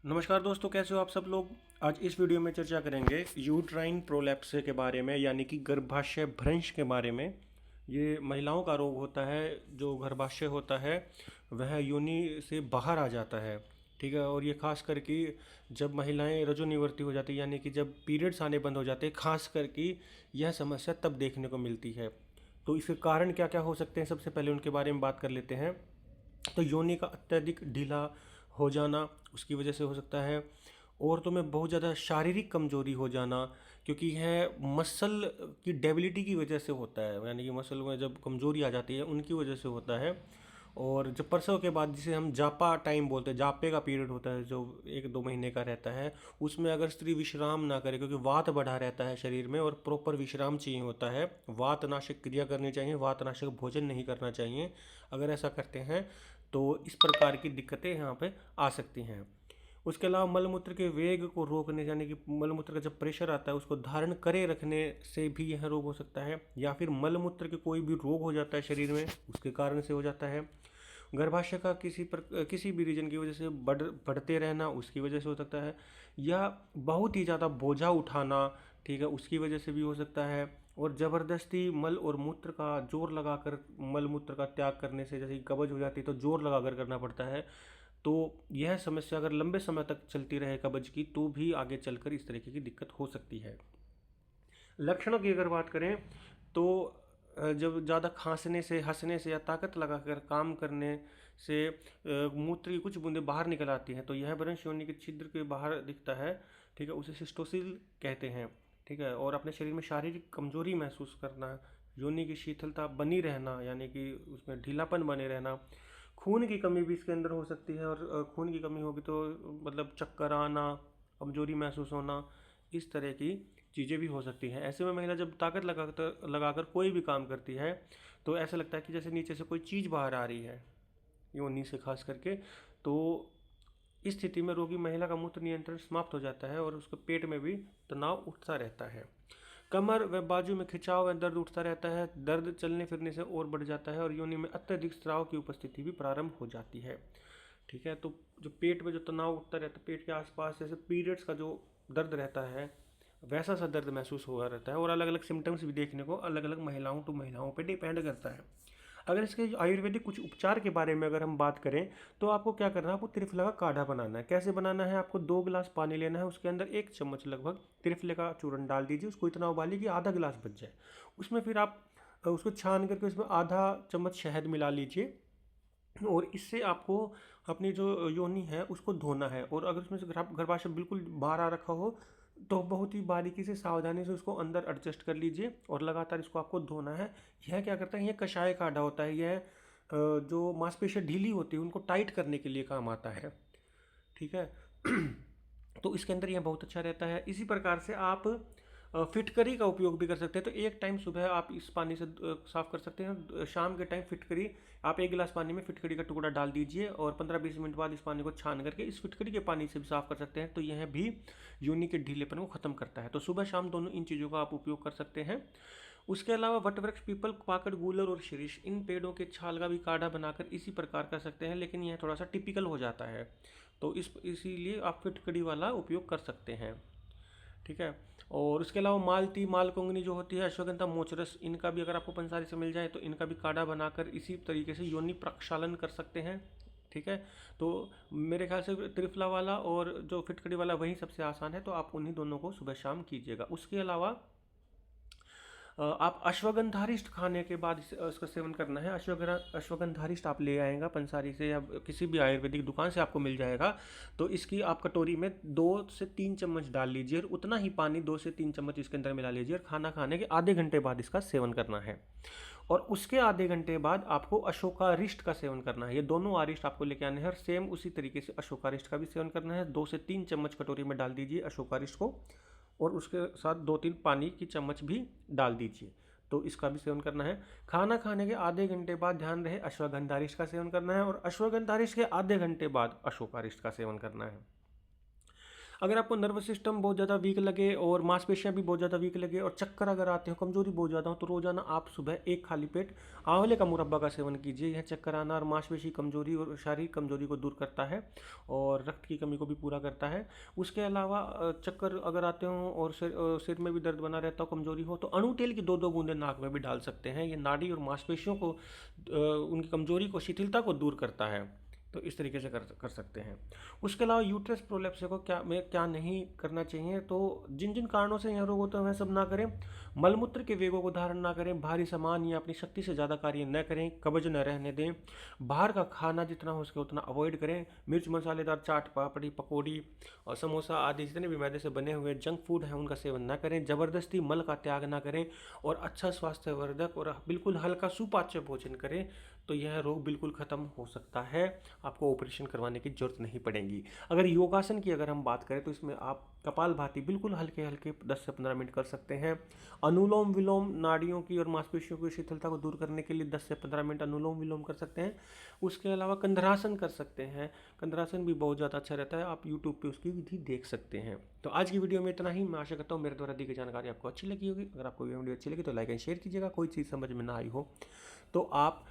नमस्कार दोस्तों, कैसे हो आप सब लोग। आज इस वीडियो में चर्चा करेंगे यूट्राइन प्रोलैप्स के बारे में, यानी कि गर्भाशय भ्रंश के बारे में। ये महिलाओं का रोग होता है। जो गर्भाशय होता है वह योनि से बाहर आ जाता है। ठीक है। और ये खास करके जब महिलाएं रजोनिवर्ती हो जाती है, यानी कि जब पीरियड्स आने बंद हो जाते हैं, खास करके यह समस्या तब देखने को मिलती है। तो इसके कारण क्या क्या हो सकते हैं, सबसे पहले उनके बारे में बात कर लेते हैं। तो योनि का अत्यधिक ढीला हो जाना उसकी वजह से हो सकता है। औरतों में बहुत ज़्यादा शारीरिक कमजोरी हो जाना, क्योंकि यह मसल की डेबिलिटी की वजह से होता है, यानी कि मसल में जब कमजोरी आ जाती है उनकी वजह से होता है। और जब प्रसव के बाद, जिसे हम जापा टाइम बोलते हैं, जापे का पीरियड होता है जो 1-2 महीने का रहता है, उसमें अगर स्त्री विश्राम ना करे, क्योंकि वात बढ़ा रहता है शरीर में और प्रॉपर विश्राम चाहिए होता है, वातनाशक क्रिया करनी चाहिए, वातनाशक भोजन नहीं करना चाहिए। अगर ऐसा करते हैं तो इस प्रकार की दिक्कतें यहाँ पे आ सकती हैं। उसके अलावा मलमूत्र के वेग को रोकने, यानी कि मलमूत्र का जब प्रेशर आता है उसको धारण करे रखने से भी यह रोग हो सकता है। या फिर मलमूत्र के कोई भी रोग हो जाता है शरीर में, उसके कारण से हो जाता है। गर्भाशय का किसी भी रीजन की वजह से बढ़ते रहना, उसकी वजह से हो सकता है। या बहुत ही ज़्यादा बोझा उठाना, ठीक है, उसकी वजह से भी हो सकता है। और ज़बरदस्ती मल और मूत्र का जोर लगाकर मल मूत्र का त्याग करने से, जैसे कि कब्ज हो जाती है तो जोर लगाकर करना पड़ता है। तो यह समस्या अगर लंबे समय तक चलती रहे कब्ज की, तो भी आगे चलकर इस तरीके की दिक्कत हो सकती है। लक्षणों की अगर बात करें तो जब ज़्यादा खांसने से, हंसने से या ताकत लगाकर काम करने से मूत्र की कुछ बूंदें बाहर निकल आती हैं, तो यह भ्रंश योनि के छिद्र के बाहर दिखता है। ठीक है, उसे सिस्टोसिल कहते हैं। ठीक है। और अपने शरीर में शारीरिक कमजोरी महसूस करना, योनि की शीतलता बनी रहना, यानी कि उसमें ढीलापन बने रहना, खून की कमी भी इसके अंदर हो सकती है। और खून की कमी होगी तो मतलब चक्कर आना, कमजोरी महसूस होना, इस तरह की चीज़ें भी हो सकती हैं। ऐसे में महिला जब ताकत लगाकर लगाकर कोई भी काम करती है तो ऐसा लगता है कि जैसे नीचे से कोई चीज़ बाहर आ रही है, योनि से खास करके। तो इस स्थिति में रोगी महिला का मूत्र नियंत्रण समाप्त हो जाता है और उसके पेट में भी तनाव उठता रहता है। कमर व बाजू में खिंचाव व दर्द उठता रहता है। दर्द चलने फिरने से और बढ़ जाता है और योनि में अत्यधिक स्राव की उपस्थिति भी प्रारंभ हो जाती है। ठीक है। तो जो पेट में जो तनाव उठता रहता है, पेट के आसपास, जैसे पीरियड्स का जो दर्द रहता है वैसा सा दर्द महसूस हुआ रहता है। और अलग अलग सिम्टम्स भी देखने को अलग अलग महिलाओं टू महिलाओं पे डिपेंड करता है। अगर इसके आयुर्वेदिक कुछ उपचार के बारे में अगर हम बात करें तो आपको क्या करना है, आपको त्रिफला का काढ़ा बनाना है। कैसे बनाना है, आपको 2 गिलास पानी लेना है, उसके अंदर 1 चम्मच लगभग त्रिफले का चूर्ण डाल दीजिए, उसको इतना उबालिए कि आधा गिलास बच जाए। उसमें फिर आप उसको छान करके उसमें आधा चम्मच शहद मिला लीजिए। और इससे आपको अपनी जो योनि है उसको धोना है। और अगर उसमें से गर्भाशय बिल्कुल बाहर आ रखा हो तो बहुत ही बारीकी से, सावधानी से उसको अंदर एडजस्ट कर लीजिए और लगातार इसको आपको धोना है। यह क्या करता है, यह कषाय काढ़ा होता है। यह जो मांसपेशियाँ ढीली होती है उनको टाइट करने के लिए काम आता है। ठीक है। तो इसके अंदर यह बहुत अच्छा रहता है। इसी प्रकार से आप फिटकरी का उपयोग भी कर सकते हैं। तो एक टाइम सुबह आप इस पानी से साफ़ कर सकते हैं। शाम के टाइम फिटकरी, आप 1 गिलास पानी में फिटकरी का टुकड़ा डाल दीजिए और 15-20 मिनट बाद इस पानी को छान करके इस फिटकरी के पानी से भी साफ़ कर सकते हैं। तो यह भी योनि के ढीलेपन को ख़त्म करता है। तो सुबह शाम दोनों इन चीज़ों का आप उपयोग कर सकते हैं। उसके अलावा वटवृक्ष, पीपल, पाकड़, गूलर और शीरीष, इन पेड़ों के छाल का भी काढ़ा बनाकर इसी प्रकार कर सकते हैं, लेकिन यह थोड़ा सा टिपिकल हो जाता है। तो इसीलिए आप फिटकरी वाला उपयोग कर सकते हैं। ठीक है। और उसके अलावा मालती, मालकोंगनी जो होती है, अश्वगंधा, मोचरस, इनका भी अगर आपको पंसारी से मिल जाए तो इनका भी काढ़ा बनाकर इसी तरीके से योनि प्रक्षालन कर सकते हैं। ठीक है। तो मेरे ख्याल से त्रिफला वाला और जो फिटकड़ी वाला वही सबसे आसान है, तो आप उन्हीं दोनों को सुबह शाम कीजिएगा। उसके अलावा आप अश्वगंधारिष्ट खाने के बाद इसका सेवन करना है। अश्वगंधारिष्ट आप ले आएगा पंसारी से या किसी भी आयुर्वेदिक दुकान से आपको मिल जाएगा। तो इसकी आप कटोरी में 2 से 3 चम्मच डाल लीजिए और उतना ही पानी 2 से 3 चम्मच इसके अंदर मिला लीजिए और खाना खाने के आधे घंटे बाद इसका सेवन करना है। और उसके आधे घंटे बाद आपको अशोकारिष्ट का सेवन करना है। ये दोनों आरिष्ट आपको लेके आने हैं और सेम उसी तरीके से अशोकारिष्ट का भी सेवन करना है। 2 से 3 चम्मच कटोरी में डाल दीजिए अशोकारिष्ट को और उसके साथ 2-3 पानी की चम्मच भी डाल दीजिए। तो इसका भी सेवन करना है। खाना खाने के आधे घंटे बाद ध्यान रहे अश्वगंधारिष्ट का सेवन करना है और अश्वगंधारिष्ट के आधे घंटे बाद अशोकारिष्ट का सेवन करना है। अगर आपको नर्वस सिस्टम बहुत ज़्यादा वीक लगे और मांसपेशियाँ भी बहुत ज़्यादा वीक लगे और चक्कर अगर आते हो, कमजोरी बहुत ज़्यादा हो, तो रोज़ाना आप सुबह एक खाली पेट आंवले का मुरब्बा का सेवन कीजिए। यह चक्कर आना और मांसपेशी कमजोरी और शारीरिक कमजोरी को दूर करता है और रक्त की कमी को भी पूरा करता है। उसके अलावा चक्कर अगर आते हो और सिर में भी दर्द बना रहता हो, कमजोरी हो, तो अणु तेल की 2-2 बूंदें नाक में भी डाल सकते हैं। ये नाड़ी और मांसपेशियों को उनकी कमजोरी को, शिथिलता को दूर करता है। तो इस तरीके से कर सकते हैं। उसके अलावा यूट्रस प्रोलेप्स को क्या नहीं करना चाहिए, तो जिन जिन कारणों से यह रोग होता है वह सब ना करें। मलमूत्र के वेगों को धारण ना करें, भारी सामान या अपनी शक्ति से ज़्यादा कार्य न करें, कब्ज न रहने दें, बाहर का खाना जितना हो सके उतना अवॉइड करें। मिर्च मसालेदार चाट, पापड़ी, पकौड़ी और समोसा आदि जितने भी मैदे से बने हुए जंक फूड हैं उनका सेवन न करें। ज़बरदस्ती मल का त्याग ना करें और अच्छा स्वास्थ्यवर्धक और बिल्कुल हल्का सुपाच्य भोजन करें, तो यह रोग बिल्कुल ख़त्म हो सकता है। आपको ऑपरेशन करवाने की ज़रूरत नहीं पड़ेगी। अगर योगासन की अगर हम बात करें तो इसमें आप कपालभाति बिल्कुल हल्के हल्के 10 से 15 मिनट कर सकते हैं। अनुलोम विलोम नाड़ियों की और मांसपेशियों की शिथिलता को दूर करने के लिए 10 से 15 मिनट अनुलोम विलोम कर सकते हैं। उसके अलावा कंधरासन कर सकते हैं। कंधरासन भी बहुत ज़्यादा अच्छा रहता है, आप यूट्यूब पे उसकी विधि देख सकते हैं। तो आज की वीडियो में इतना ही। मैं आशा करता हूँ मेरे द्वारा दी गई जानकारी आपको अच्छी लगी होगी। अगर आपको ये वीडियो अच्छी लगी तो लाइक एंड शेयर कीजिएगा। कोई चीज़ समझ में ना आई हो तो आप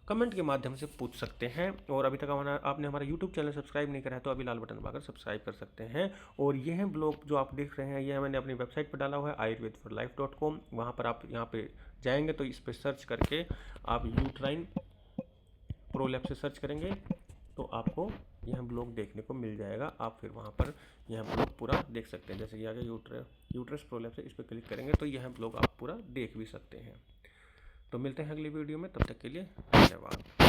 कमेंट के माध्यम से पूछ सकते हैं। और अभी तक आपने हमारा यूट्यूब चैनल सब्सक्राइब नहीं करा है तो अभी लाल बटन दबाकर सब्सक्राइब कर सकते हैं। और यह ब्लॉग जो आप देख रहे हैं यह मैंने अपनी वेबसाइट पर डाला हुआ है ayurvedforlife.com। वहाँ पर आप यहाँ पे जाएंगे तो इस पर सर्च करके आप यूट्राइन प्रोलैप्स से सर्च करेंगे तो आपको यह ब्लॉग देखने को मिल जाएगा। आप फिर वहाँ पर यह ब्लॉग पूरा देख सकते हैं। जैसे कि आगे यूट्रस प्रोलैप्स है, इस पर क्लिक करेंगे तो यह ब्लॉग आप पूरा देख भी सकते हैं। तो मिलते हैं अगली वीडियो में, तब तक के लिए धन्यवाद।